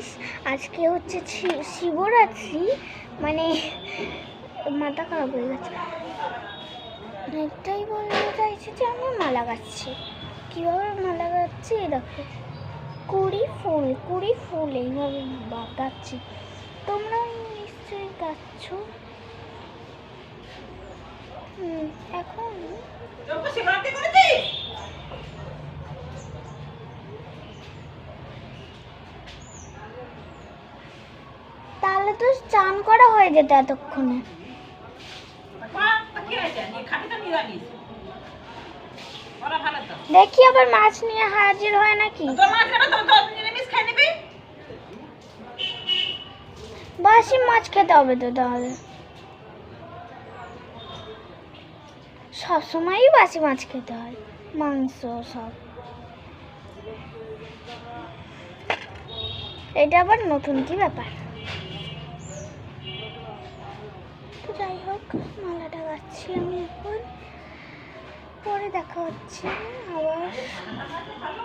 Guys, আজকে হচ্ছে শিবরাত্রি, মানে মাথা খারাপ হয়ে গেছে। এটাই বলতে চাইছি যে আমি মালা গাচ্ছি। কীভাবে মালা গাচ্ছি দেখো, কুড়ি ফুল এইভাবে গাচ্ছি। তোমরাও নিশ্চয়ই গাচ্ছ। এখন তাহলে তো চান করা হয়ে যেত এতক্ষণে। দেখি আবার মাছ নিয়ে হাজির হয় নাকি। বাসি মাছ খেতে হবে তো, তাহলে সবসময়ই বাসি মাছ খেতে হয়, মাংস সব। এটা আবার নতুন কি ব্যাপার? তো যাই হোক, মালাটা গাচ্ছি আমি এখন, পরে দেখা হচ্ছে আবার।